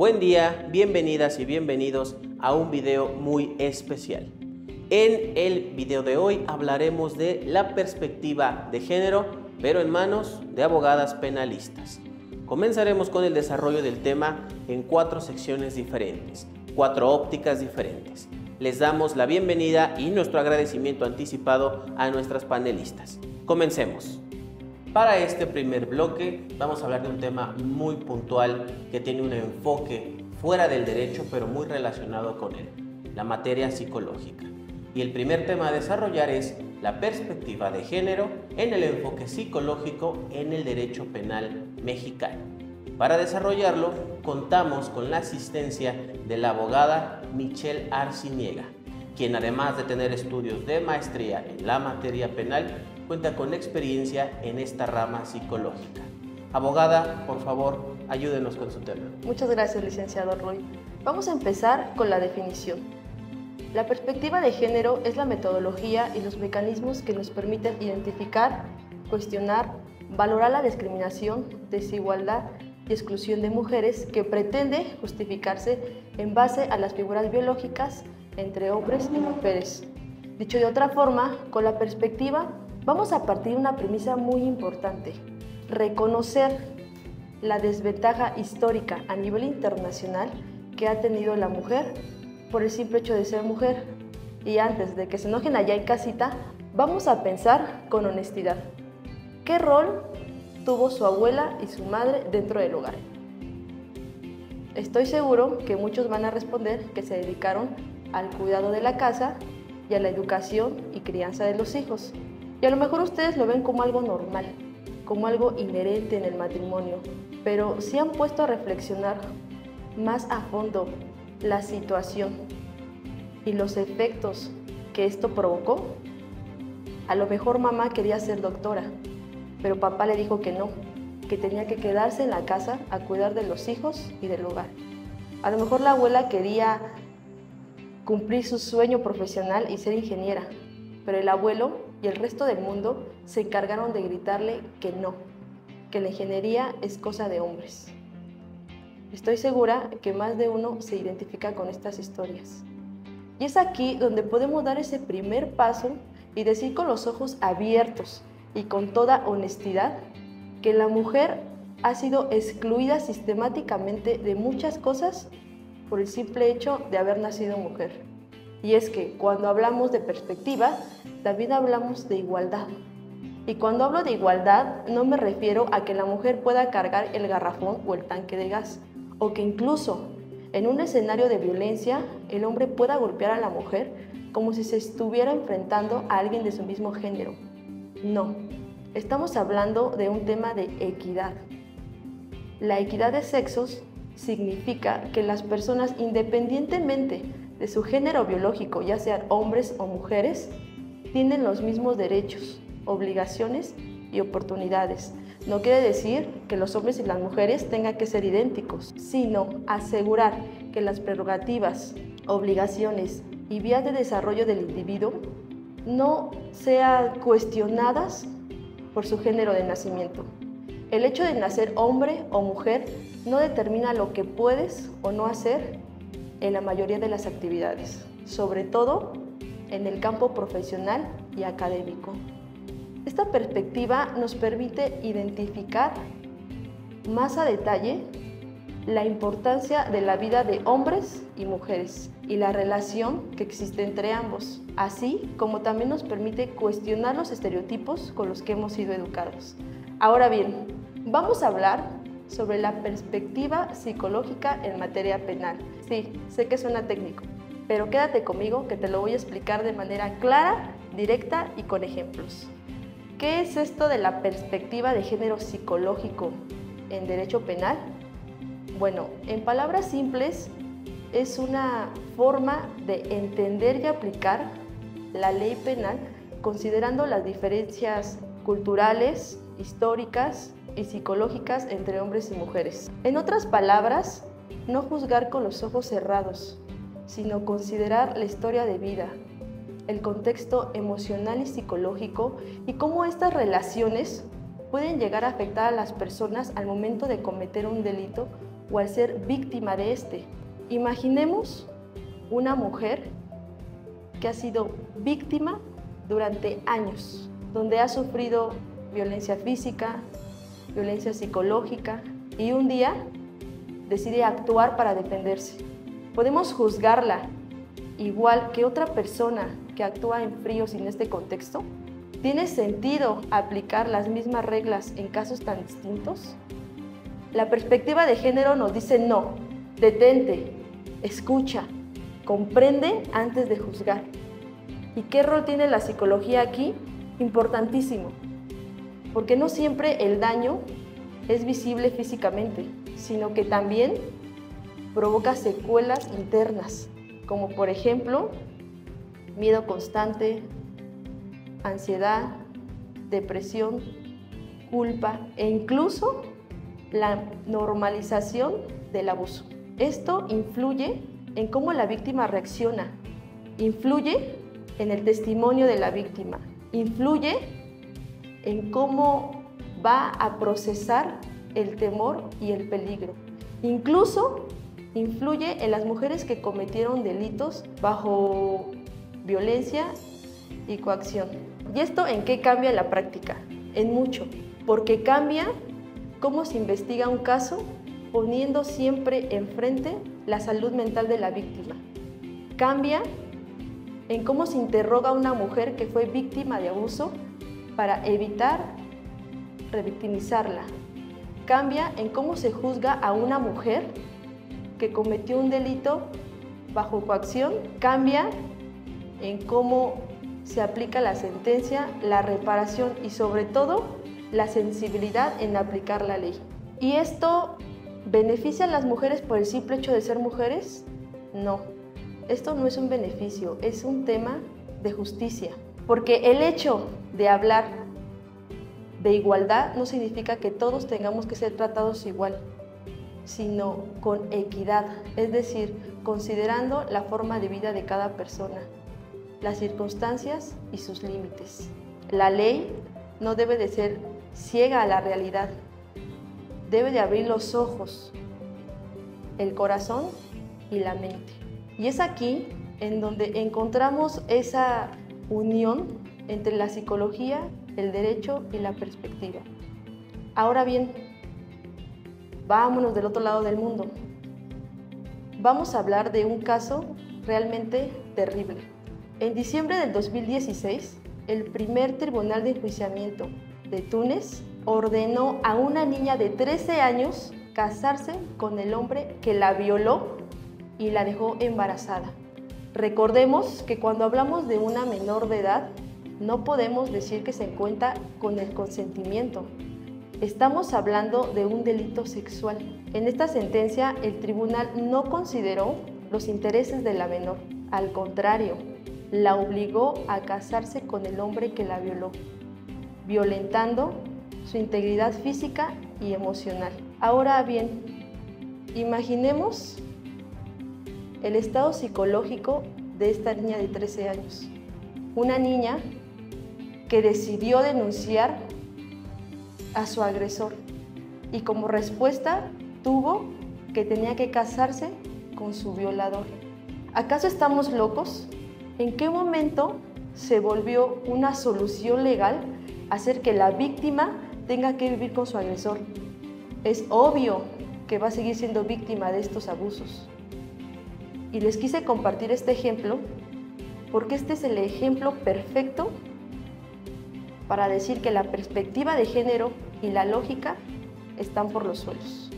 Buen día, bienvenidas y bienvenidos a un video muy especial. En el video de hoy hablaremos de la perspectiva de género, pero en manos de abogadas penalistas. Comenzaremos con el desarrollo del tema en 4 secciones diferentes, 4 ópticas diferentes. Les damos la bienvenida y nuestro agradecimiento anticipado a nuestras panelistas. Comencemos. Para este primer bloque vamos a hablar de un tema muy puntual que tiene un enfoque fuera del derecho pero muy relacionado con él, la materia psicológica. Y el primer tema a desarrollar es la perspectiva de género en el enfoque psicológico en el derecho penal mexicano. Para desarrollarlo contamos con la asistencia de la abogada Michelle Arciniega, quien además de tener estudios de maestría en la materia penal, cuenta con experiencia en esta rama psicológica. Abogada, por favor, ayúdenos con su tema. Muchas gracias, licenciado Roy. Vamos a empezar con la definición. La perspectiva de género es la metodología y los mecanismos que nos permiten identificar, cuestionar, valorar la discriminación, desigualdad y exclusión de mujeres que pretende justificarse en base a las figuras biológicas entre hombres y mujeres. Dicho de otra forma, con la perspectiva vamos a partir de una premisa muy importante: reconocer la desventaja histórica a nivel internacional que ha tenido la mujer por el simple hecho de ser mujer. Y antes de que se enojen allá en casita, vamos a pensar con honestidad. ¿Qué rol tuvo su abuela y su madre dentro del hogar? Estoy seguro que muchos van a responder que se dedicaron al cuidado de la casa y a la educación y crianza de los hijos. Y a lo mejor ustedes lo ven como algo normal, como algo inherente en el matrimonio, pero ¿se han puesto a reflexionar más a fondo la situación y los efectos que esto provocó? A lo mejor mamá quería ser doctora, pero papá le dijo que no, que tenía que quedarse en la casa a cuidar de los hijos y del hogar. A lo mejor la abuela quería cumplir su sueño profesional y ser ingeniera, pero el abuelo y el resto del mundo se encargaron de gritarle que no, que la ingeniería es cosa de hombres. Estoy segura que más de uno se identifica con estas historias. Y es aquí donde podemos dar ese primer paso y decir con los ojos abiertos y con toda honestidad que la mujer ha sido excluida sistemáticamente de muchas cosas por el simple hecho de haber nacido mujer. Y es que cuando hablamos de perspectiva, también hablamos de igualdad. Y cuando hablo de igualdad, no me refiero a que la mujer pueda cargar el garrafón o el tanque de gas, o que incluso en un escenario de violencia, el hombre pueda golpear a la mujer como si se estuviera enfrentando a alguien de su mismo género. No, estamos hablando de un tema de equidad. La equidad de sexos significa que las personas, independientemente de su género biológico, ya sean hombres o mujeres, tienen los mismos derechos, obligaciones y oportunidades. No quiere decir que los hombres y las mujeres tengan que ser idénticos, sino asegurar que las prerrogativas, obligaciones y vías de desarrollo del individuo no sean cuestionadas por su género de nacimiento. El hecho de nacer hombre o mujer no determina lo que puedes o no hacer en la mayoría de las actividades, sobre todo en el campo profesional y académico. Esta perspectiva nos permite identificar más a detalle la importancia de la vida de hombres y mujeres y la relación que existe entre ambos, así como también nos permite cuestionar los estereotipos con los que hemos sido educados. Ahora bien, vamos a hablar sobre la perspectiva psicológica en materia penal. Sí, sé que suena técnico, pero quédate conmigo que te lo voy a explicar de manera clara, directa y con ejemplos. ¿Qué es esto de la perspectiva de género psicológico en derecho penal? Bueno, en palabras simples, es una forma de entender y aplicar la ley penal considerando las diferencias culturales, históricas y psicológicas entre hombres y mujeres. En otras palabras, no juzgar con los ojos cerrados, sino considerar la historia de vida, el contexto emocional y psicológico y cómo estas relaciones pueden llegar a afectar a las personas al momento de cometer un delito o al ser víctima de este. Imaginemos una mujer que ha sido víctima durante años, donde ha sufrido violencia física, violencia psicológica y un día decide actuar para defenderse. Podemos juzgarla igual que otra persona que actúa en frío sin este contexto. ¿Tiene sentido aplicar las mismas reglas en casos tan distintos? La perspectiva de género nos dice no, detente, escucha, comprende antes de juzgar. ¿Y qué rol tiene la psicología aquí? Importantísimo, porque no siempre el daño es visible físicamente, sino que también provoca secuelas internas, como por ejemplo, miedo constante, ansiedad, depresión, culpa e incluso la normalización del abuso. Esto influye en cómo la víctima reacciona, influye en el testimonio de la víctima, influye en cómo va a procesar el temor y el peligro. Incluso influye en las mujeres que cometieron delitos bajo violencia y coacción. ¿Y esto en qué cambia la práctica? En mucho, porque cambia cómo se investiga un caso poniendo siempre enfrente la salud mental de la víctima. Cambia en cómo se interroga a una mujer que fue víctima de abuso para evitar revictimizarla. Cambia en cómo se juzga a una mujer que cometió un delito bajo coacción. Cambia en cómo se aplica la sentencia, la reparación y sobre todo la sensibilidad en aplicar la ley. ¿Y esto beneficia a las mujeres por el simple hecho de ser mujeres? No, esto no es un beneficio, es un tema de justicia. Porque el hecho de hablar de igualdad no significa que todos tengamos que ser tratados igual, sino con equidad, es decir, considerando la forma de vida de cada persona, las circunstancias y sus límites. La ley no debe de ser ciega a la realidad, debe de abrir los ojos, el corazón y la mente. Y es aquí en donde encontramos esa unión entre la psicología, el derecho y la perspectiva. Ahora bien, vámonos del otro lado del mundo. Vamos a hablar de un caso realmente terrible. En diciembre del 2016, el primer tribunal de enjuiciamiento de Túnez ordenó a una niña de 13 años casarse con el hombre que la violó y la dejó embarazada. Recordemos que cuando hablamos de una menor de edad, no podemos decir que se cuenta con el consentimiento. Estamos hablando de un delito sexual. En esta sentencia, el tribunal no consideró los intereses de la menor. Al contrario, la obligó a casarse con el hombre que la violó, violentando su integridad física y emocional. Ahora bien, imaginemos el estado psicológico de esta niña de 13 años. Una niña que decidió denunciar a su agresor y como respuesta tuvo que tenía que casarse con su violador. ¿Acaso estamos locos? ¿En qué momento se volvió una solución legal hacer que la víctima tenga que vivir con su agresor? Es obvio que va a seguir siendo víctima de estos abusos. Y les quise compartir este ejemplo porque este es el ejemplo perfecto para decir que la perspectiva de género y la lógica están por los suelos.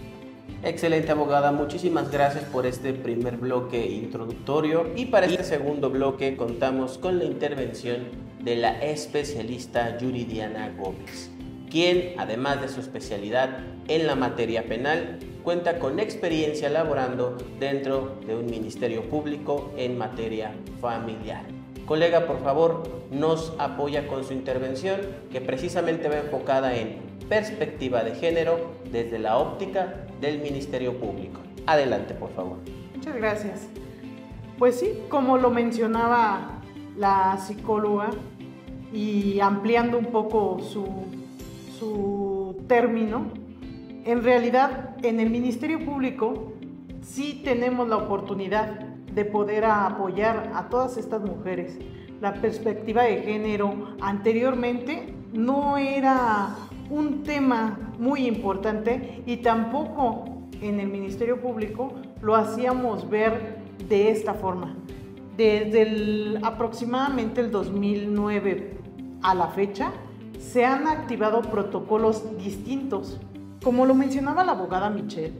Excelente, abogada, muchísimas gracias por este primer bloque introductorio y para este segundo bloque contamos con la intervención de la especialista Yuridiana Gómez, quien además de su especialidad en la materia penal cuenta con experiencia laborando dentro de un ministerio público en materia familiar. Colega, por favor, nos apoya con su intervención que precisamente va enfocada en perspectiva de género desde la óptica del Ministerio Público. Adelante, por favor. Muchas gracias. Pues sí, como lo mencionaba la psicóloga y ampliando un poco su término, en realidad en el Ministerio Público sí tenemos la oportunidad de poder apoyar a todas estas mujeres. La perspectiva de género anteriormente no era un tema muy importante y tampoco en el Ministerio Público lo hacíamos ver de esta forma. Desde aproximadamente el 2009 a la fecha se han activado protocolos distintos. Como lo mencionaba la abogada Michelle,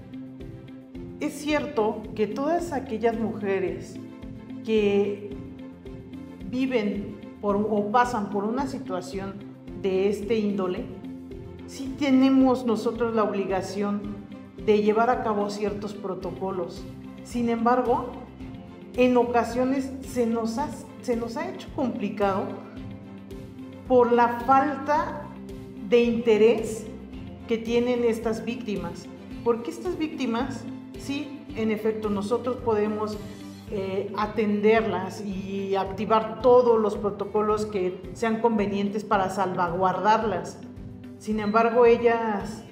es cierto que todas aquellas mujeres que viven o pasan por una situación de este índole, sí tenemos nosotros la obligación de llevar a cabo ciertos protocolos. Sin embargo, en ocasiones se nos ha hecho complicado por la falta de interés que tienen estas víctimas. Porque estas víctimas, sí, en efecto, nosotros podemos atenderlas y activar todos los protocolos que sean convenientes para salvaguardarlas. Sin embargo, ellas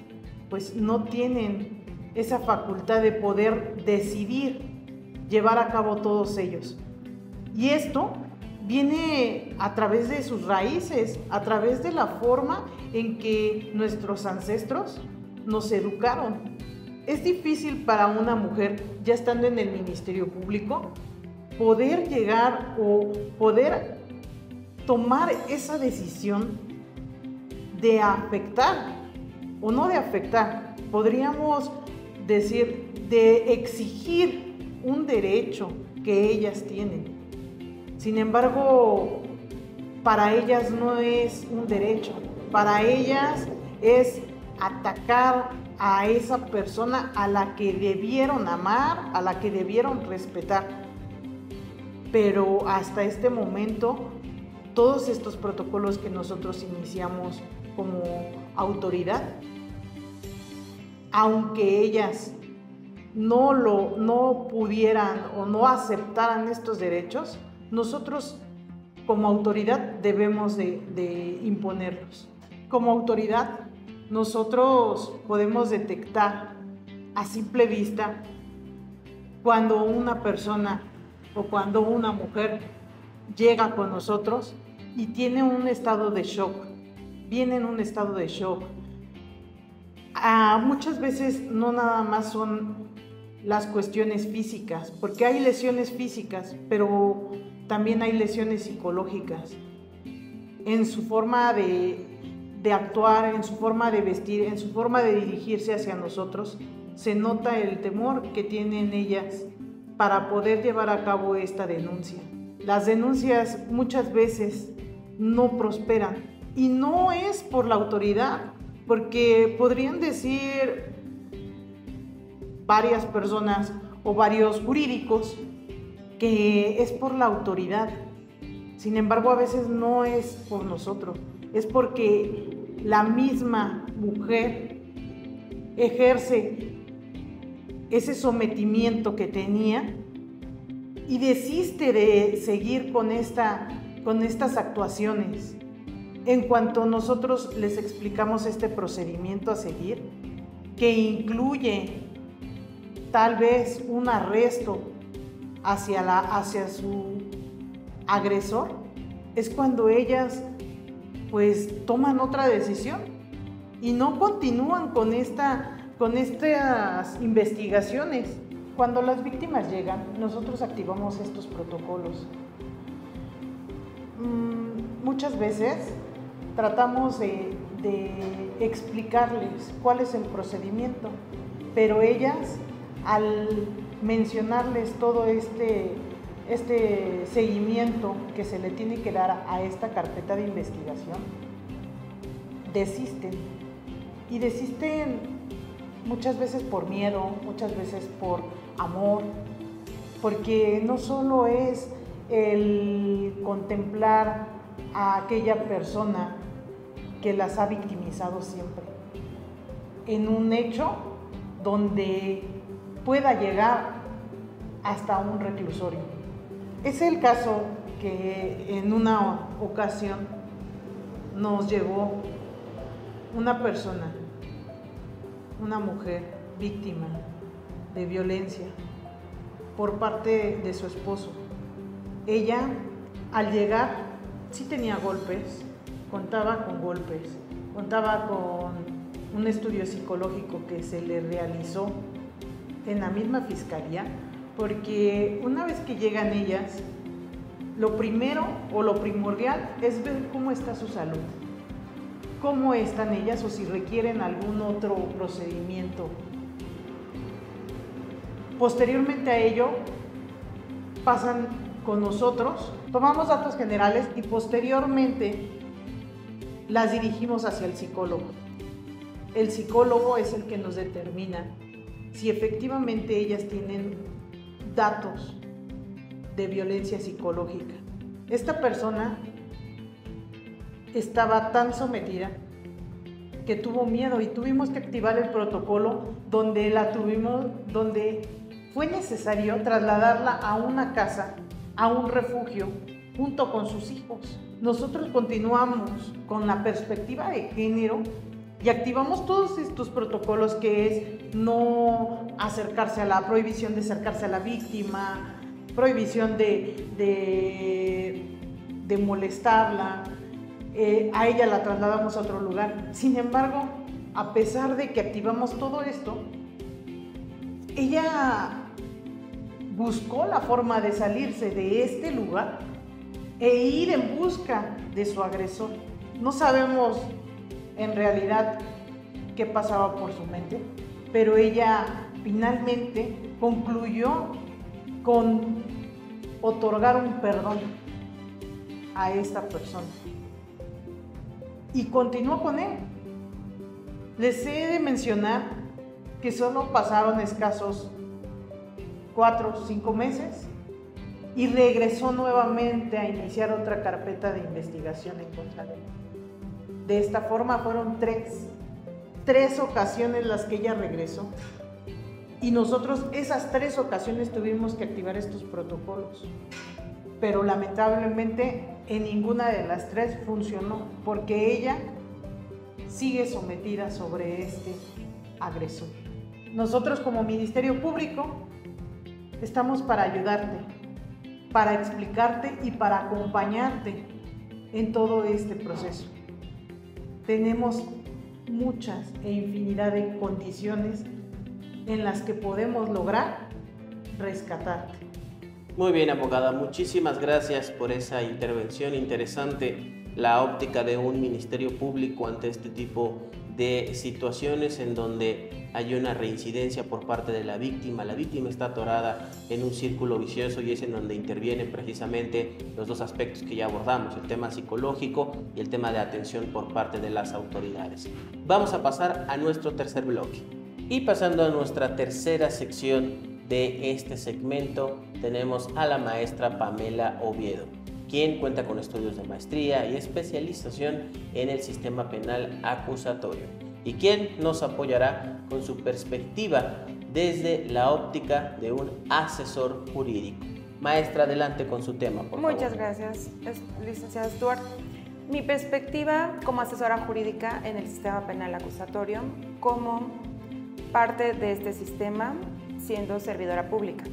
pues no tienen esa facultad de poder decidir llevar a cabo todos ellos. Y esto viene a través de sus raíces, a través de la forma en que nuestros ancestros nos educaron. Es difícil para una mujer, ya estando en el Ministerio Público, poder llegar o poder tomar esa decisión de afectar, o no de afectar, podríamos decir, de exigir un derecho que ellas tienen. Sin embargo, para ellas no es un derecho, para ellas es atacar a esa persona a la que debieron amar, a la que debieron respetar. Pero hasta este momento, todos estos protocolos que nosotros iniciamos como autoridad, aunque ellas no pudieran o no aceptaran estos derechos, nosotros como autoridad debemos de imponerlos. Como autoridad, nosotros podemos detectar a simple vista cuando una persona o cuando una mujer llega con nosotros y tiene un estado de shock, viene en un estado de shock. Muchas veces no nada más son las cuestiones físicas, porque hay lesiones físicas, pero también hay lesiones psicológicas en su forma de actuar, en su forma de vestir, en su forma de dirigirse hacia nosotros. Se nota el temor que tienen ellas para poder llevar a cabo esta denuncia. Las denuncias muchas veces no prosperan y no es por la autoridad, porque podrían decir varias personas o varios jurídicos que es por la autoridad. Sin embargo, a veces no es por nosotros, es porque la misma mujer ejerce ese sometimiento que tenía y desiste de seguir con estas actuaciones. En cuanto nosotros les explicamos este procedimiento a seguir, que incluye tal vez un arresto hacia su agresor, es cuando ellas pues toman otra decisión y no continúan con estas investigaciones. Cuando las víctimas llegan, nosotros activamos estos protocolos. Muchas veces tratamos de explicarles cuál es el procedimiento, pero ellas, al mencionarles todo este seguimiento que se le tiene que dar a esta carpeta de investigación, desisten. Y desisten muchas veces por miedo, muchas veces por amor, porque no solo es el contemplar a aquella persona que las ha victimizado siempre en un hecho donde pueda llegar hasta un reclusorio. Es el caso que en una ocasión nos llegó una persona, una mujer víctima de violencia por parte de su esposo. Ella, al llegar, sí tenía golpes, contaba con golpes, contaba con un estudio psicológico que se le realizó en la misma fiscalía, porque una vez que llegan ellas, lo primero o lo primordial es ver cómo está su salud, cómo están ellas o si requieren algún otro procedimiento. Posteriormente a ello, pasan con nosotros, tomamos datos generales y posteriormente las dirigimos hacia el psicólogo. El psicólogo es el que nos determina si efectivamente ellas tienen datos de violencia psicológica. Esta persona estaba tan sometida que tuvo miedo y tuvimos que activar el protocolo donde fue necesario trasladarla a una casa, a un refugio, junto con sus hijos. Nosotros continuamos con la perspectiva de género y activamos todos estos protocolos, que es no acercarse a la prohibición de acercarse a la víctima, prohibición de molestarla. A ella la trasladamos a otro lugar. Sin embargo, a pesar de que activamos todo esto, ella buscó la forma de salirse de este lugar e ir en busca de su agresor. No sabemos en realidad qué pasaba por su mente, pero ella finalmente concluyó con otorgar un perdón a esta persona y continuó con él. Les he de mencionar que solo pasaron escasos 4 o 5 meses y regresó nuevamente a iniciar otra carpeta de investigación en contra de él. De esta forma fueron tres ocasiones las que ella regresó, y nosotros esas 3 ocasiones tuvimos que activar estos protocolos, pero lamentablemente en ninguna de las 3 funcionó, porque ella sigue sometida sobre este agresor. Nosotros como Ministerio Público estamos para ayudarte, para explicarte y para acompañarte en todo este proceso. Tenemos muchas e infinidad de condiciones en las que podemos lograr rescatarte. Muy bien, abogada, muchísimas gracias por esa intervención interesante, la óptica de un ministerio público ante este tipo de situaciones en donde hay una reincidencia por parte de la víctima. La víctima está atorada en un círculo vicioso y es en donde intervienen precisamente los 2 aspectos que ya abordamos, el tema psicológico y el tema de atención por parte de las autoridades. Vamos a pasar a nuestro tercer bloque. Y pasando a nuestra tercera sección de este segmento, tenemos a la maestra Pamela Oviedo, quien cuenta con estudios de maestría y especialización en el sistema penal acusatorio, y quien nos apoyará con su perspectiva desde la óptica de un asesor jurídico. Maestra, adelante con su tema, por favor. Muchas gracias, licenciada Stuart. Mi perspectiva como asesora jurídica en el sistema penal acusatorio, como parte de este sistema, siendo servidora pública.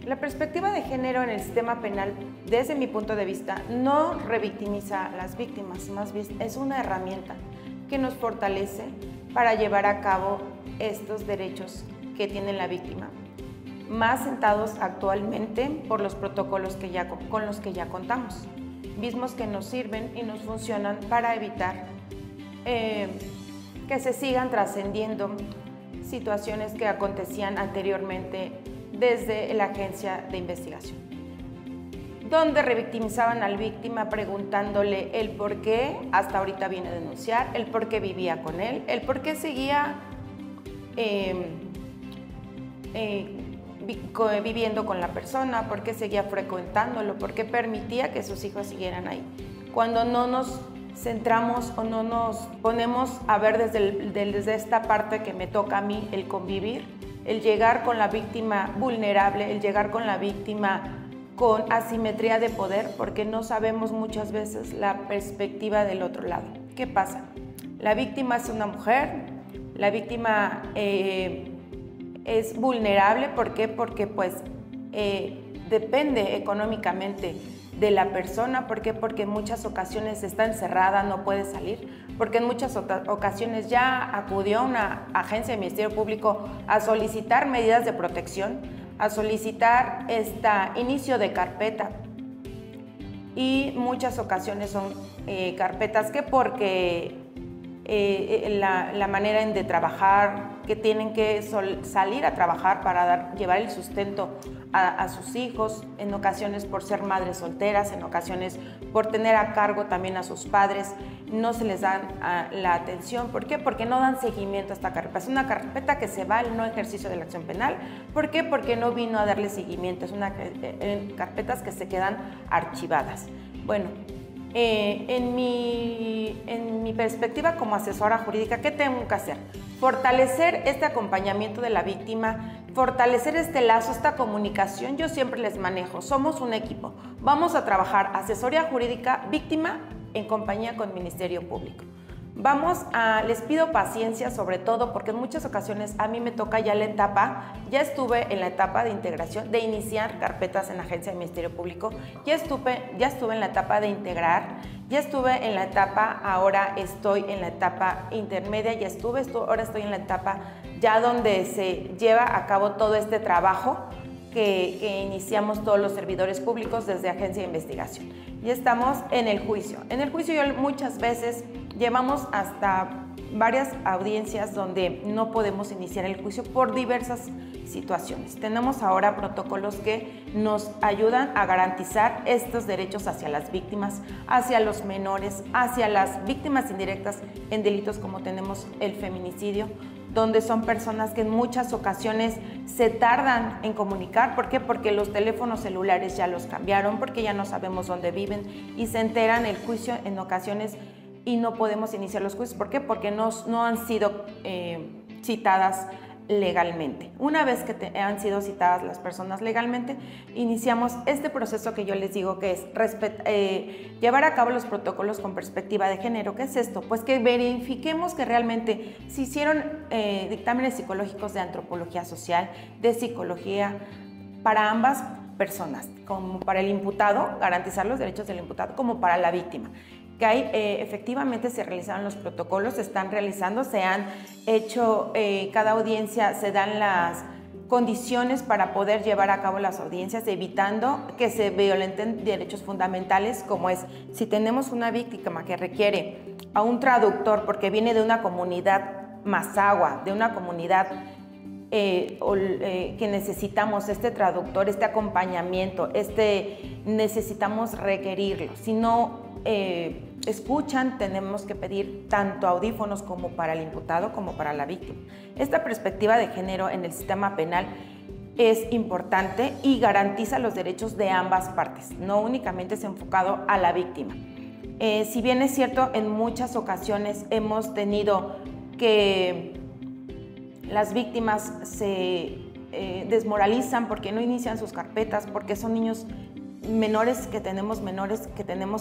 La perspectiva de género en el sistema penal, desde mi punto de vista, no revictimiza a las víctimas, más bien es una herramienta que nos fortalece para llevar a cabo estos derechos que tiene la víctima, más sentados actualmente por los protocolos con los que ya contamos, mismos que nos sirven y nos funcionan para evitar que se sigan trascendiendo situaciones que acontecían anteriormente desde la agencia de investigación, donde revictimizaban al víctima preguntándole el por qué hasta ahorita viene a denunciar, el por qué vivía con él, el por qué seguía viviendo con la persona, por qué seguía frecuentándolo, por qué permitía que sus hijos siguieran ahí. Cuando no nos centramos o no nos ponemos a ver desde esta parte que me toca a mí, el convivir, el llegar con la víctima vulnerable, el llegar con la víctima con asimetría de poder, porque no sabemos muchas veces la perspectiva del otro lado. ¿Qué pasa? La víctima es una mujer La víctima es vulnerable, ¿por qué? Porque pues depende económicamente de la persona. ¿Por qué? Porque en muchas ocasiones está encerrada, no puede salir, porque en muchas ocasiones ya acudió a una agencia del Ministerio Público a solicitar medidas de protección, a solicitar inicio de carpeta, y muchas ocasiones son carpetas que porque la manera de trabajar, que tienen que salir a trabajar para llevar el sustento a sus hijos, en ocasiones por ser madres solteras, en ocasiones por tener a cargo también a sus padres, no se les da la atención. ¿Por qué? Porque no dan seguimiento a esta carpeta. Es una carpeta que se va al no ejercicio de la acción penal. ¿Por qué? Porque no vino a darle seguimiento. Es una carpetas que se quedan archivadas. Bueno, en mi perspectiva como asesora jurídica, ¿qué tengo que hacer? Fortalecer este acompañamiento de la víctima, fortalecer este lazo, esta comunicación. Yo siempre les manejo, somos un equipo. Vamos a trabajar asesoría jurídica, víctima, en compañía con Ministerio Público. Les pido paciencia, sobre todo porque en muchas ocasiones a mí me toca ya estuve en la etapa de integración, de iniciar carpetas en la agencia del Ministerio Público, ya estuve en la etapa de integrar, ya estuve en la etapa, ahora estoy en la etapa intermedia, ahora estoy en la etapa ya donde se lleva a cabo todo este trabajo que iniciamos todos los servidores públicos desde agencia de investigación. Y estamos en el juicio. En el juicio muchas veces llevamos hasta varias audiencias donde no podemos iniciar el juicio por diversas situaciones. Tenemos ahora protocolos que nos ayudan a garantizar estos derechos hacia las víctimas, hacia los menores, hacia las víctimas indirectas en delitos como tenemos el feminicidio, donde son personas que en muchas ocasiones se tardan en comunicar. ¿Por qué? Porque los teléfonos celulares ya los cambiaron, porque ya no sabemos dónde viven y se enteran el juicio en ocasiones y no podemos iniciar los juicios. ¿Por qué? Porque no han sido citadas legalmente. Una vez que han sido citadas las personas legalmente, iniciamos este proceso que yo les digo que es llevar a cabo los protocolos con perspectiva de género. ¿Qué es esto? Pues que verifiquemos que realmente se hicieron dictámenes psicológicos de antropología social, de psicología para ambas personas, como para el imputado, garantizar los derechos del imputado, como para la víctima. Que efectivamente se realizaron los protocolos, se están realizando, se han hecho, cada audiencia se dan las condiciones para poder llevar a cabo las audiencias, evitando que se violenten derechos fundamentales, como es, si tenemos una víctima que requiere a un traductor porque viene de una comunidad mazahua, de una comunidad que necesitamos este traductor, este acompañamiento, necesitamos requerirlo. Si no escuchan, tenemos que pedir tanto audífonos como para el imputado como para la víctima. Esta perspectiva de género en el sistema penal es importante y garantiza los derechos de ambas partes, no únicamente es enfocado a la víctima. Si bien es cierto, en muchas ocasiones hemos tenido que las víctimas se desmoralizan porque no inician sus carpetas, porque son niños menores que tenemos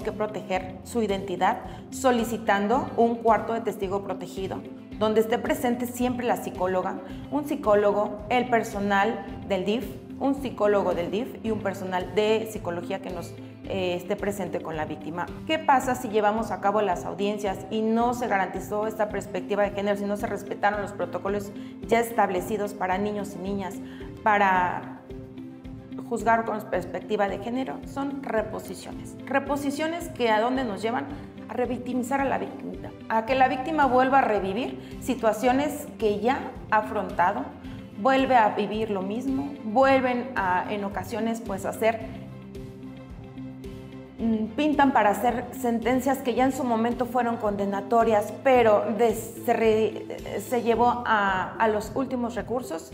que proteger su identidad, solicitando un cuarto de testigo protegido, donde esté presente siempre la psicóloga, un psicólogo, el personal del DIF, un psicólogo del DIF y un personal de psicología que nos esté presente con la víctima. ¿Qué pasa si llevamos a cabo las audiencias y no se garantizó esta perspectiva de género, si no se respetaron los protocolos ya establecidos para niños y niñas, para juzgar con perspectiva de género? Son reposiciones. Reposiciones que ¿a dónde nos llevan? A revictimizar a la víctima, a que la víctima vuelva a revivir situaciones que ya ha afrontado, vuelve a vivir lo mismo, vuelven en ocasiones pues a pintan para hacer sentencias que ya en su momento fueron condenatorias, pero se llevó a los últimos recursos.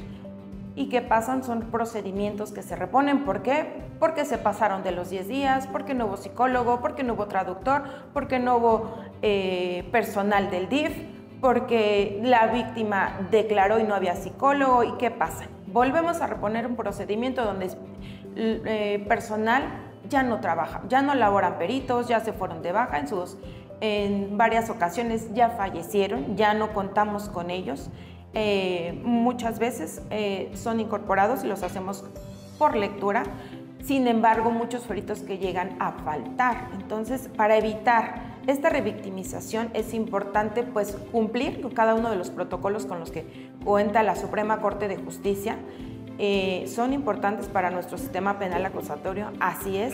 ¿Y qué pasan? Son procedimientos que se reponen. ¿Por qué? Porque se pasaron de los 10 días, porque no hubo psicólogo, porque no hubo traductor, porque no hubo personal del DIF, porque la víctima declaró y no había psicólogo. ¿Y qué pasa? Volvemos a reponer un procedimiento donde personal ya no trabaja, ya no laboran peritos, ya se fueron de baja en sus en varias ocasiones ya fallecieron, ya no contamos con ellos. Muchas veces son incorporados y los hacemos por lectura. Sin embargo, muchos feritos que llegan a faltar. Entonces, para evitar esta revictimización es importante pues cumplir con cada uno de los protocolos con los que cuenta la Suprema Corte de Justicia. Son importantes para nuestro sistema penal acusatorio, así es.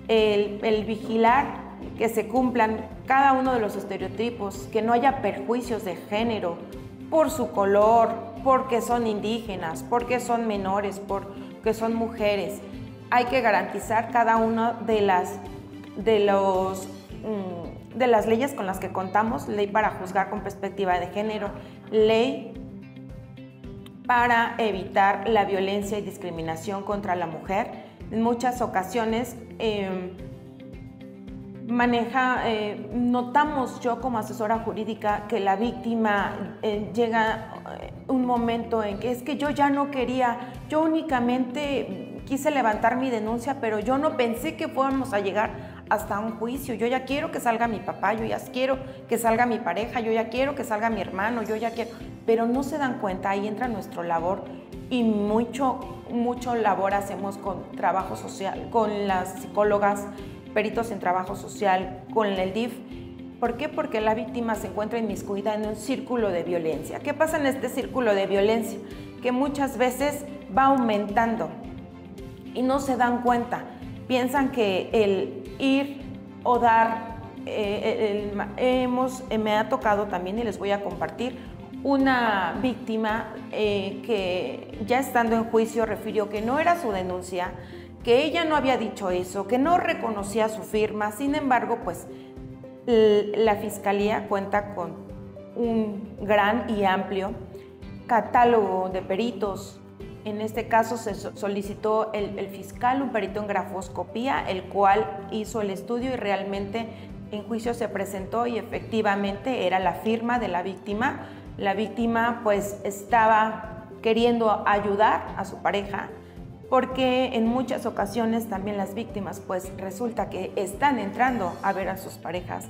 El vigilar que se cumplan cada uno de los estereotipos, que no haya perjuicios de género por su color, porque son indígenas, porque son menores, porque son mujeres. Hay que garantizar cada una de las leyes con las que contamos, ley para juzgar con perspectiva de género, ley para evitar la violencia y discriminación contra la mujer. En muchas ocasiones notamos yo como asesora jurídica que la víctima llega un momento en que es que yo ya no quería, yo únicamente quise levantar mi denuncia, pero yo no pensé que fuéramos a llegar hasta un juicio. Yo ya quiero que salga mi papá, yo ya quiero que salga mi pareja, yo ya quiero que salga mi hermano, yo ya quiero, pero no se dan cuenta, ahí entra nuestro labor y mucho labor hacemos con trabajo social, con las psicólogas, peritos en trabajo social, con el DIF. ¿Por qué? Porque la víctima se encuentra inmiscuida en un círculo de violencia. ¿Qué pasa en este círculo de violencia? Que muchas veces va aumentando y no se dan cuenta. Piensan que el ir o dar, me ha tocado también y les voy a compartir una víctima que ya estando en juicio refirió que no era su denuncia, que ella no había dicho eso, que no reconocía su firma. Sin embargo, pues la Fiscalía cuenta con un gran y amplio catálogo de peritos. En este caso se solicitó el fiscal un perito en grafoscopía, el cual hizo el estudio y realmente en juicio se presentó y efectivamente era la firma de la víctima. La víctima pues estaba queriendo ayudar a su pareja, porque en muchas ocasiones también las víctimas pues resulta que están entrando a ver a sus parejas.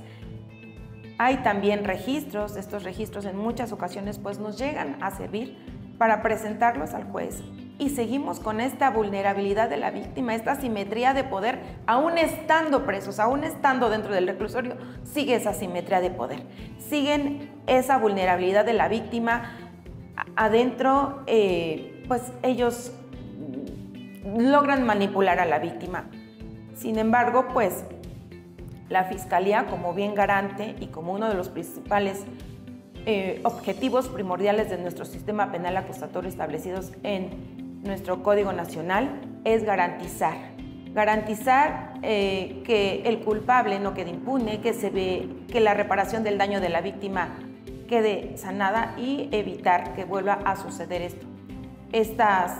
Hay también registros, estos registros en muchas ocasiones pues nos llegan a servir para presentarlos al juez y seguimos con esta vulnerabilidad de la víctima, esta asimetría de poder, aún estando presos, aún estando dentro del reclusorio, sigue esa asimetría de poder, siguen esa vulnerabilidad de la víctima adentro, pues ellos logran manipular a la víctima. Sin embargo, pues la Fiscalía, como bien garante y como uno de los principales objetivos primordiales de nuestro sistema penal acusatorio establecidos en nuestro Código Nacional, es garantizar que el culpable no quede impune, que la reparación del daño de la víctima quede sanada y evitar que vuelva a suceder esto. Estas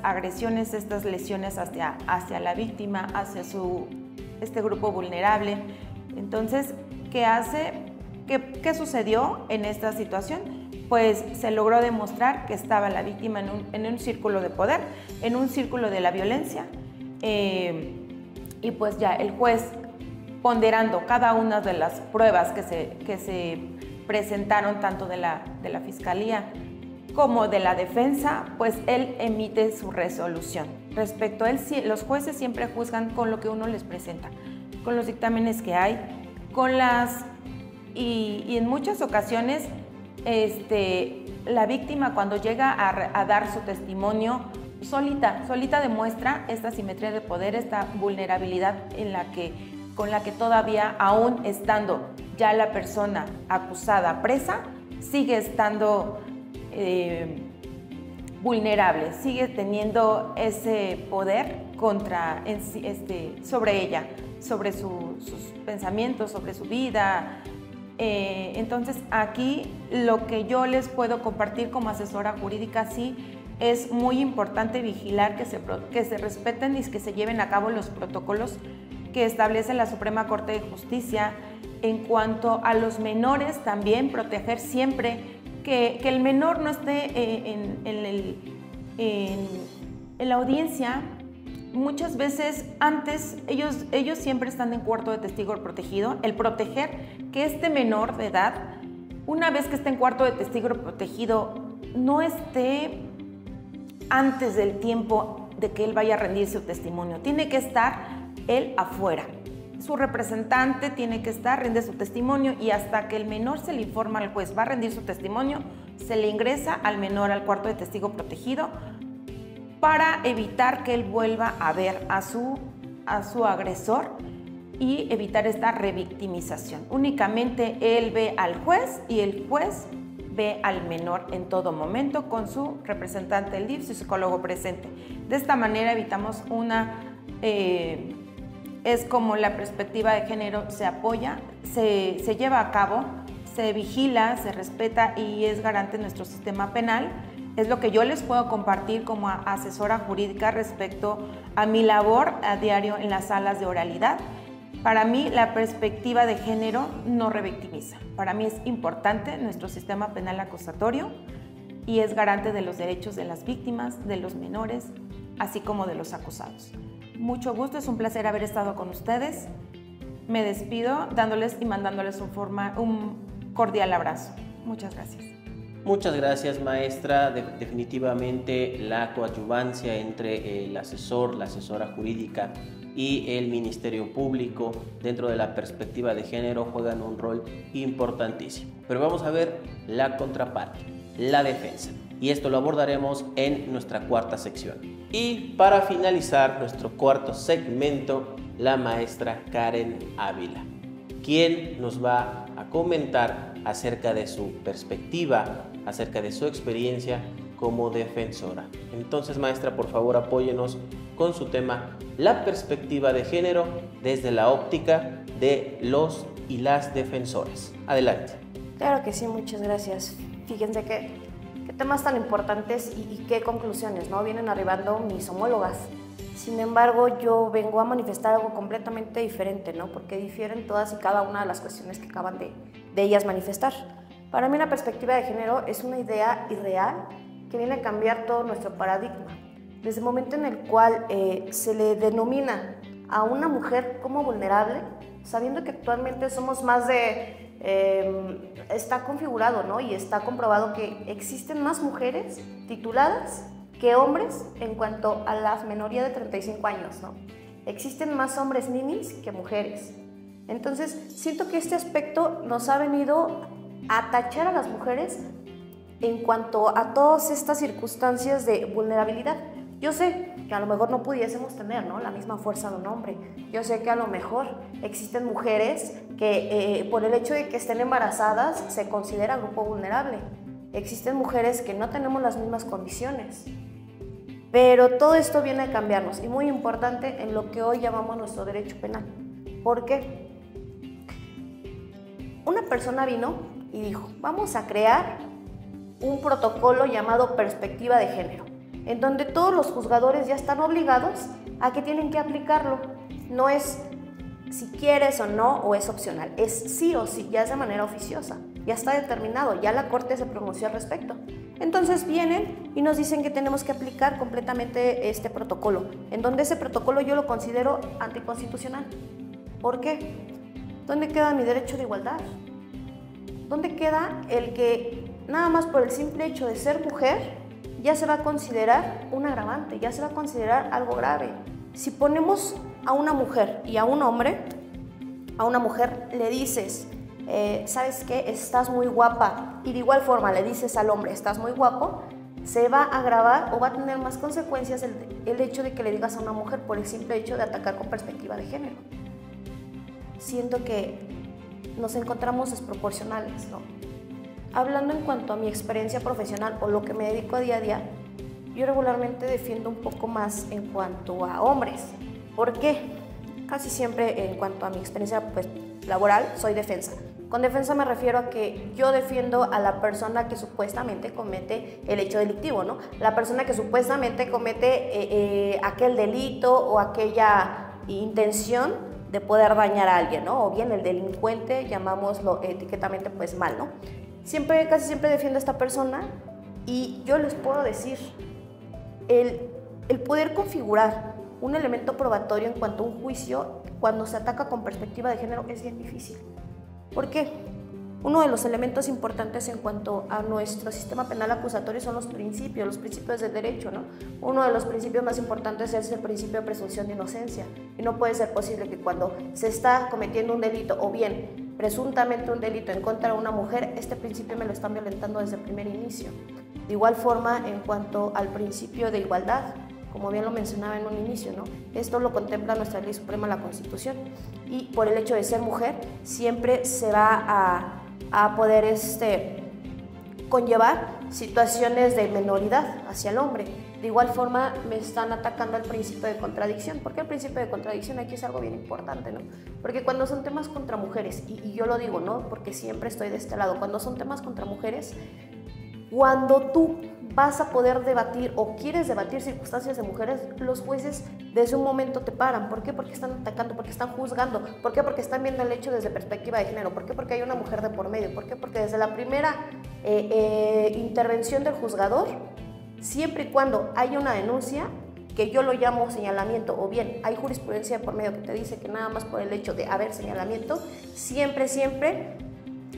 agresiones, estas lesiones hacia la víctima, hacia este grupo vulnerable. Entonces, ¿qué hace? ¿Qué sucedió en esta situación? Pues se logró demostrar que estaba la víctima en un círculo de poder, en un círculo de la violencia, y pues ya el juez, ponderando cada una de las pruebas que se presentaron tanto de la Fiscalía como de la defensa, pues él emite su resolución. Respecto a él, los jueces siempre juzgan con lo que uno les presenta, con los dictámenes que hay, y en muchas ocasiones la víctima cuando llega a dar su testimonio solita demuestra esta asimetría de poder, esta vulnerabilidad con la que todavía, aún estando ya la persona acusada presa, sigue estando vulnerable, sigue teniendo ese poder sobre ella, sobre sus pensamientos, sobre su vida. Entonces aquí lo que yo les puedo compartir como asesora jurídica, sí, es muy importante vigilar que se respeten y que se lleven a cabo los protocolos que establece la Suprema Corte de Justicia. En cuanto a los menores, también proteger siempre que el menor no esté en la audiencia muchas veces antes ellos siempre están en cuarto de testigo protegido. El proteger que este menor de edad, una vez que esté en cuarto de testigo protegido, no esté antes del tiempo de que él vaya a rendir su testimonio. Tiene que estar él afuera. Su representante tiene que estar, rinde su testimonio, y hasta que el menor se le informa al juez va a rendir su testimonio, se le ingresa al menor al cuarto de testigo protegido para evitar que él vuelva a ver a su agresor y evitar esta revictimización. Únicamente él ve al juez y el juez ve al menor en todo momento con su representante del DIF, su psicólogo presente. De esta manera evitamos es como la perspectiva de género se apoya, se lleva a cabo, se vigila, se respeta y es garante en nuestro sistema penal. Es lo que yo les puedo compartir como asesora jurídica respecto a mi labor a diario en las salas de oralidad. Para mí, la perspectiva de género no revictimiza. Para mí es importante nuestro sistema penal acusatorio y es garante de los derechos de las víctimas, de los menores, así como de los acusados. Mucho gusto, es un placer haber estado con ustedes. Me despido dándoles y mandándoles un cordial abrazo. Muchas gracias. Muchas gracias, maestra. Definitivamente la coadyuvancia entre el asesor, la asesora jurídica y el Ministerio Público dentro de la perspectiva de género juegan un rol importantísimo. Pero vamos a ver la contraparte, la defensa. Y esto lo abordaremos en nuestra cuarta sección. Y para finalizar nuestro cuarto segmento, la maestra Karen Ávila, quien nos va a comentar acerca de su perspectiva, acerca de su experiencia como defensora. Entonces, maestra, por favor, apóyenos con su tema, la perspectiva de género desde la óptica de los y las defensoras. Adelante. Claro que sí, muchas gracias. Fíjense qué temas tan importantes y qué conclusiones, ¿no? Vienen arribando mis homólogas. Sin embargo, yo vengo a manifestar algo completamente diferente, ¿no? Porque difieren todas y cada una de las cuestiones que acaban de ellas manifestar. Para mí la perspectiva de género es una idea irreal que viene a cambiar todo nuestro paradigma. Desde el momento en el cual se le denomina a una mujer como vulnerable, sabiendo que actualmente somos más de... está configurado, ¿no? Y está comprobado que existen más mujeres tituladas que hombres en cuanto a la menoría de 35 años, ¿no? Existen más hombres ninis que mujeres. Entonces, siento que este aspecto nos ha venido a tachar a las mujeres en cuanto a todas estas circunstancias de vulnerabilidad. Yo sé que a lo mejor no pudiésemos tener, ¿no?, la misma fuerza de un hombre. Yo sé que a lo mejor existen mujeres que por el hecho de que estén embarazadas se considera grupo vulnerable. Existen mujeres que no tenemos las mismas condiciones. Pero todo esto viene a cambiarnos y muy importante en lo que hoy llamamos nuestro derecho penal. ¿Por qué? Una persona vino y dijo, vamos a crear un protocolo llamado perspectiva de género, en donde todos los juzgadores ya están obligados a que tienen que aplicarlo. No es si quieres o no, o es opcional, es sí o sí, ya es de manera oficiosa, ya está determinado, ya la Corte se pronunció al respecto. Entonces vienen y nos dicen que tenemos que aplicar completamente este protocolo, en donde ese protocolo yo lo considero anticonstitucional. ¿Por qué? ¿Dónde queda mi derecho de igualdad? ¿Dónde queda el que nada más por el simple hecho de ser mujer ya se va a considerar un agravante, ya se va a considerar algo grave? Si ponemos a una mujer y a un hombre, a una mujer le dices, ¿sabes qué? Estás muy guapa, y de igual forma le dices al hombre, estás muy guapo, se va a agravar o va a tener más consecuencias el hecho de que le digas a una mujer por el simple hecho de atacar con perspectiva de género. Siento que nos encontramos desproporcionales, ¿no? Hablando en cuanto a mi experiencia profesional o lo que me dedico a día, yo regularmente defiendo un poco más en cuanto a hombres. ¿Por qué? Casi siempre en cuanto a mi experiencia laboral soy defensa. Con defensa me refiero a que yo defiendo a la persona que supuestamente comete el hecho delictivo, ¿no? La persona que supuestamente comete aquel delito o aquella intención de poder dañar a alguien, ¿no? O bien el delincuente, llamámoslo etiquetamente mal, ¿no? Casi siempre defiendo a esta persona y yo les puedo decir, el poder configurar un elemento probatorio en cuanto a un juicio, cuando se ataca con perspectiva de género, es bien difícil. ¿Por qué? Uno de los elementos importantes en cuanto a nuestro sistema penal acusatorio son los principios del derecho, ¿no? Uno de los principios más importantes es el principio de presunción de inocencia. Y no puede ser posible que cuando se está cometiendo un delito, o bien presuntamente un delito en contra de una mujer, este principio me lo están violentando desde el primer inicio. De igual forma, en cuanto al principio de igualdad, como bien lo mencionaba en un inicio, ¿no? Esto lo contempla nuestra Ley Suprema, la Constitución, y por el hecho de ser mujer, siempre se va a poder conllevar situaciones de menoridad hacia el hombre. De igual forma, me están atacando al principio de contradicción. ¿Por qué el principio de contradicción? Aquí es algo bien importante, ¿no? Porque cuando son temas contra mujeres, y yo lo digo, ¿no? Porque siempre estoy de este lado, cuando son temas contra mujeres, cuando tú vas a poder debatir o quieres debatir circunstancias de mujeres, los jueces desde un momento te paran. ¿Por qué? Porque están atacando, porque están juzgando. ¿Por qué? Porque están viendo el hecho desde perspectiva de género. ¿Por qué? Porque hay una mujer de por medio. ¿Por qué? Porque desde la primera intervención del juzgador, siempre y cuando haya una denuncia, que yo lo llamo señalamiento, o bien hay jurisprudencia de por medio que te dice que nada más por el hecho de haber señalamiento, siempre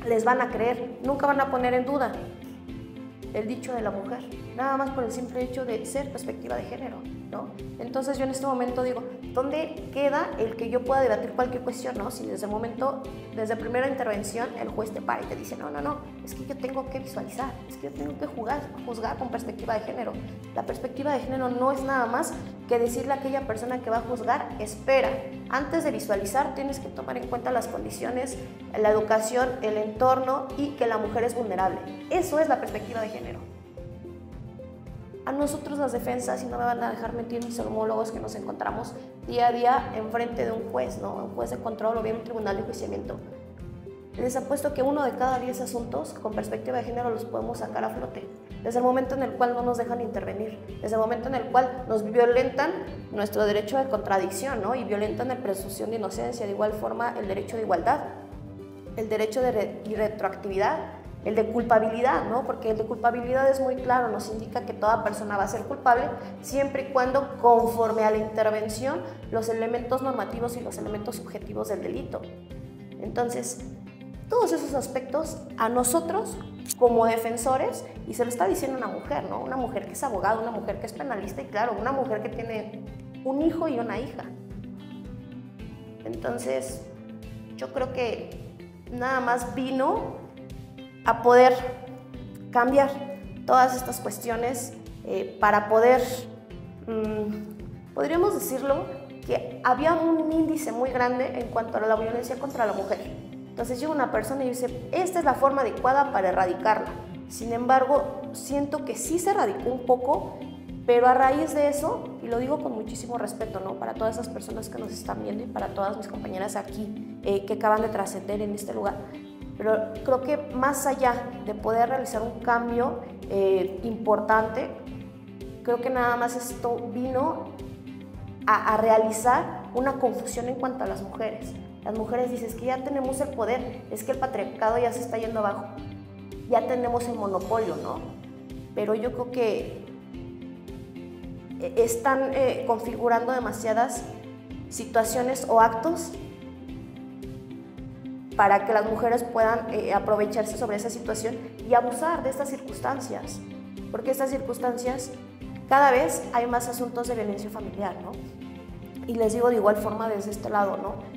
les van a creer, nunca van a poner en duda el dicho de la mujer, nada más por el simple hecho de ser perspectiva de género, ¿no? Entonces yo en este momento digo, ¿dónde queda el que yo pueda debatir cualquier cuestión, ¿no? Si desde primera intervención el juez te para y te dice, no, es que yo tengo que visualizar, es que yo tengo que juzgar con perspectiva de género. La perspectiva de género no es nada más que decirle a aquella persona que va a juzgar, espera, antes de visualizar tienes que tomar en cuenta las condiciones, la educación, el entorno y que la mujer es vulnerable. Eso es la perspectiva de género. A nosotros las defensas, y no me van a dejar mentir mis homólogos, que nos encontramos día a día enfrente de un juez, ¿no? Un juez de control o bien un tribunal de enjuiciamiento. Les apuesto que 1 de cada 10 asuntos con perspectiva de género los podemos sacar a flote. Desde el momento en el cual no nos dejan intervenir, desde el momento en el cual nos violentan nuestro derecho de contradicción, ¿no? Y violentan la presunción de inocencia, de igual forma el derecho de igualdad, el derecho de retroactividad, el de culpabilidad, ¿no? Porque el de culpabilidad es muy claro, nos indica que toda persona va a ser culpable siempre y cuando conforme a la intervención los elementos normativos y los elementos subjetivos del delito. Entonces, todos esos aspectos a nosotros como defensores, y se lo está diciendo una mujer, ¿no? Una mujer que es abogada, una mujer que es penalista y claro, una mujer que tiene un hijo y una hija. Entonces, yo creo que nada más vino a poder cambiar todas estas cuestiones para poder, podríamos decirlo, que había un índice muy grande en cuanto a la violencia contra la mujer. Entonces llega una persona y dice, esta es la forma adecuada para erradicarla. Sin embargo, siento que sí se erradicó un poco, pero a raíz de eso, y lo digo con muchísimo respeto, ¿no? Para todas esas personas que nos están viendo y para todas mis compañeras aquí que acaban de trascender en este lugar, pero creo que más allá de poder realizar un cambio importante, creo que nada más esto vino a realizar una confusión en cuanto a las mujeres. Las mujeres dicen, es que ya tenemos el poder, es que el patriarcado ya se está yendo abajo, ya tenemos el monopolio, ¿no? Pero yo creo que están configurando demasiadas situaciones o actos para que las mujeres puedan aprovecharse sobre esa situación y abusar de estas circunstancias, porque estas circunstancias cada vez hay más asuntos de violencia familiar, ¿no? Y les digo de igual forma desde este lado, ¿no?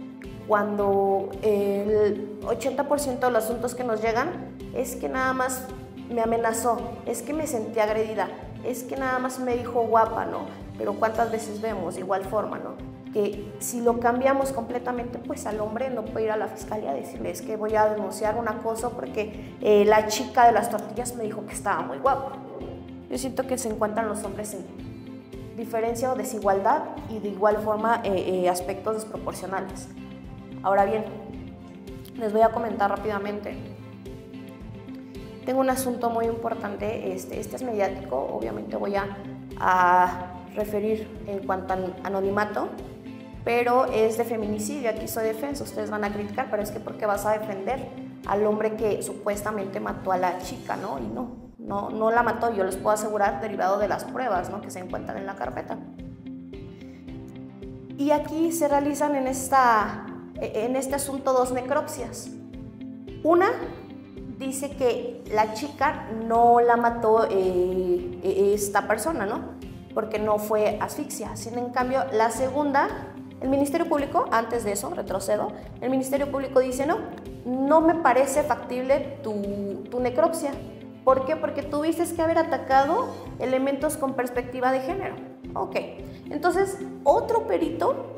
Cuando el 80% de los asuntos que nos llegan es que nada más me amenazó, es que me sentí agredida, es que nada más me dijo guapa, ¿no? Pero ¿cuántas veces vemos de igual forma, ¿no? Que si lo cambiamos completamente, pues al hombre no puede ir a la fiscalía a decirles que voy a denunciar un acoso porque la chica de las tortillas me dijo que estaba muy guapa. Yo siento que se encuentran los hombres en diferencia o desigualdad y de igual forma aspectos desproporcionales. Ahora bien, les voy a comentar rápidamente. Tengo un asunto muy importante, este es mediático, obviamente voy a referir en cuanto a anonimato, pero es de feminicidio, aquí soy defensa, ustedes van a criticar, pero es que ¿por qué vas a defender al hombre que supuestamente mató a la chica, no? Y no la mató, yo les puedo asegurar, derivado de las pruebas, ¿no? Que se encuentran en la carpeta. Y aquí se realizan en este asunto 2 necropsias. Una dice que la chica no la mató esta persona, ¿no? Porque no fue asfixia. Sin en cambio, la segunda, el Ministerio Público, antes de eso, retrocedo, el Ministerio Público dice, no me parece factible tu necropsia. ¿Por qué? Porque tuviste que haber atacado elementos con perspectiva de género. Ok, entonces otro perito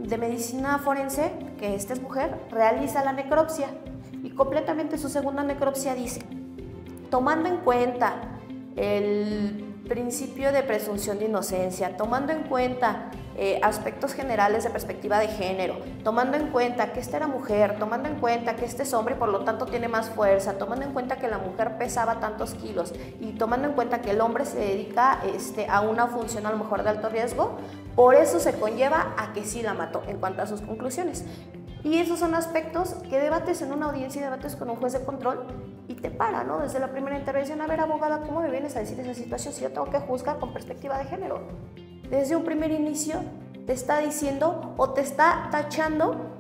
de medicina forense, que esta es mujer, realiza la necropsia y completamente su segunda necropsia dice, tomando en cuenta el principio de presunción de inocencia, tomando en cuenta aspectos generales de perspectiva de género, tomando en cuenta que esta era mujer, tomando en cuenta que este es hombre y por lo tanto tiene más fuerza, tomando en cuenta que la mujer pesaba tantos kilos y tomando en cuenta que el hombre se dedica a una función a lo mejor de alto riesgo, por eso se conlleva a que sí la mató en cuanto a sus conclusiones. Y esos son aspectos que debates en una audiencia y debates con un juez de control y te para, ¿no? Desde la primera intervención, a ver, abogada, ¿cómo me vienes a decir esa situación si yo tengo que juzgar con perspectiva de género? Desde un primer inicio te está diciendo o te está tachando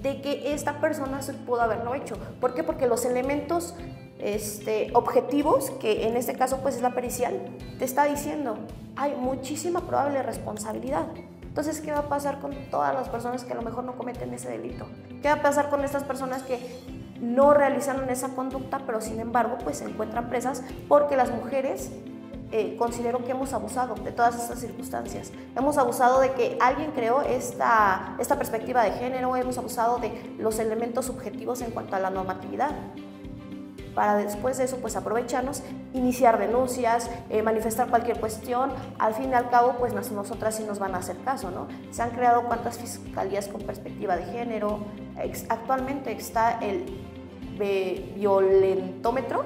de que esta persona se pudo haberlo hecho. ¿Por qué? Porque los elementos objetivos, que en este caso pues es la pericial, te está diciendo, hay muchísima probable responsabilidad. Entonces, ¿qué va a pasar con todas las personas que a lo mejor no cometen ese delito? ¿Qué va a pasar con estas personas que no realizaron esa conducta, pero sin embargo, pues se encuentran presas? Porque las mujeres considero que hemos abusado de todas estas circunstancias. Hemos abusado de que alguien creó esta perspectiva de género, hemos abusado de los elementos subjetivos en cuanto a la normatividad, para después de eso pues aprovecharnos, iniciar denuncias, manifestar cualquier cuestión. Al fin y al cabo pues nosotras sí nos van a hacer caso, ¿no? Se han creado cuantas fiscalías con perspectiva de género. Actualmente está el violentómetro,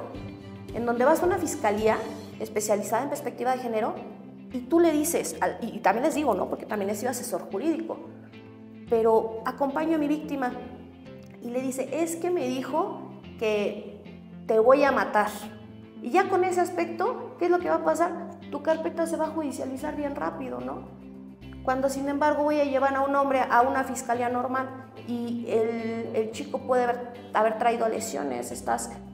en donde vas a una fiscalía especializada en perspectiva de género y tú le dices, y también les digo, ¿no? Porque también he sido asesor jurídico, pero acompaño a mi víctima y le dice, es que me dijo que te voy a matar. Y ya con ese aspecto, ¿qué es lo que va a pasar? Tu carpeta se va a judicializar bien rápido, ¿no? Cuando sin embargo voy a llevar a un hombre a una fiscalía normal y el chico puede haber traído lesiones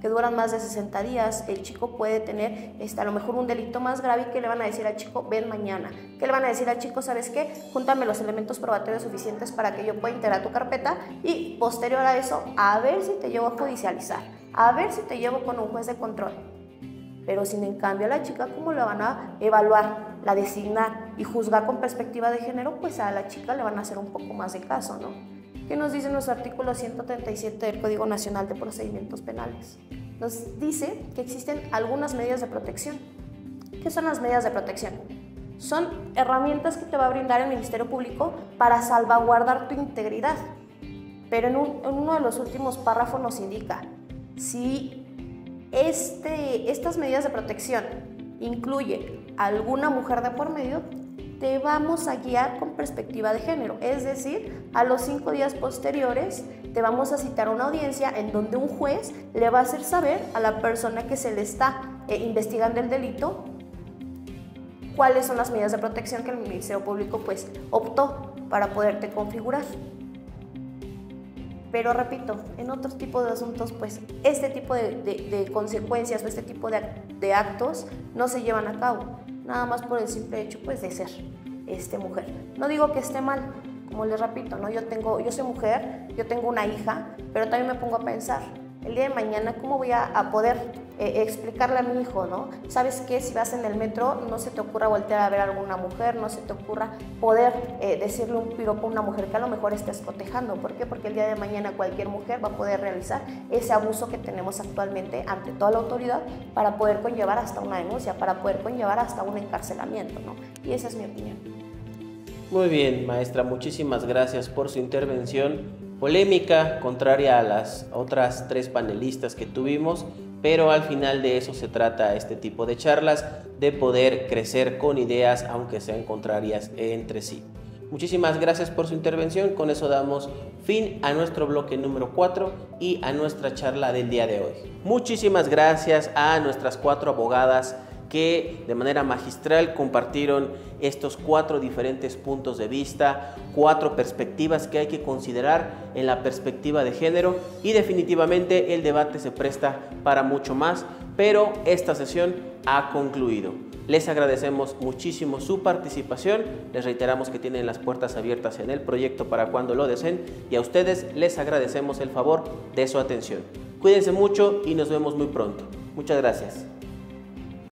que duran más de 60 días, el chico puede tener a lo mejor un delito más grave. ¿Qué le van a decir al chico? Ven mañana. ¿Qué le van a decir al chico? ¿Sabes qué? Júntame los elementos probatorios suficientes para que yo pueda integrar tu carpeta y posterior a eso, a ver si te llevo a judicializar, a ver si te llevo con un juez de control. Pero sin en cambio a la chica, ¿cómo la van a evaluar, la designar y juzgar con perspectiva de género? Pues a la chica le van a hacer un poco más de caso, ¿no? ¿Qué nos dice nuestro artículo 137 del Código Nacional de Procedimientos Penales? Nos dice que existen algunas medidas de protección. ¿Qué son las medidas de protección? Son herramientas que te va a brindar el Ministerio Público para salvaguardar tu integridad. Pero en uno de los últimos párrafos nos indica, si estas medidas de protección incluye alguna mujer de por medio, te vamos a guiar con perspectiva de género. Es decir, a los 5 días posteriores te vamos a citar a una audiencia en donde un juez le va a hacer saber a la persona que se le está investigando el delito cuáles son las medidas de protección que el Ministerio Público pues optó para poderte configurar. Pero repito, en otro tipo de asuntos, pues este tipo de consecuencias o este tipo de actos no se llevan a cabo, nada más por el simple hecho pues de ser mujer. No digo que esté mal, como les repito, ¿no? Yo soy mujer, yo tengo una hija, pero también me pongo a pensar, el día de mañana, ¿cómo voy a poder explicarle a mi hijo, ¿no? ¿Sabes qué? Si vas en el metro, no se te ocurra voltear a ver a alguna mujer, no se te ocurra poder decirle un piropo a una mujer que a lo mejor estés cotejando. ¿Por qué? Porque el día de mañana cualquier mujer va a poder realizar ese abuso que tenemos actualmente ante toda la autoridad para poder conllevar hasta una denuncia, para poder conllevar hasta un encarcelamiento, ¿no? Y esa es mi opinión. Muy bien, maestra, muchísimas gracias por su intervención polémica, contraria a las otras 3 panelistas que tuvimos, pero al final de eso se trata este tipo de charlas, de poder crecer con ideas aunque sean contrarias entre sí. Muchísimas gracias por su intervención, con eso damos fin a nuestro bloque número 4 y a nuestra charla del día de hoy. Muchísimas gracias a nuestras 4 abogadas que de manera magistral compartieron estos 4 diferentes puntos de vista, 4 perspectivas que hay que considerar en la perspectiva de género, y definitivamente el debate se presta para mucho más, pero esta sesión ha concluido. Les agradecemos muchísimo su participación, les reiteramos que tienen las puertas abiertas en el proyecto para cuando lo deseen, y a ustedes les agradecemos el favor de su atención. Cuídense mucho y nos vemos muy pronto. Muchas gracias.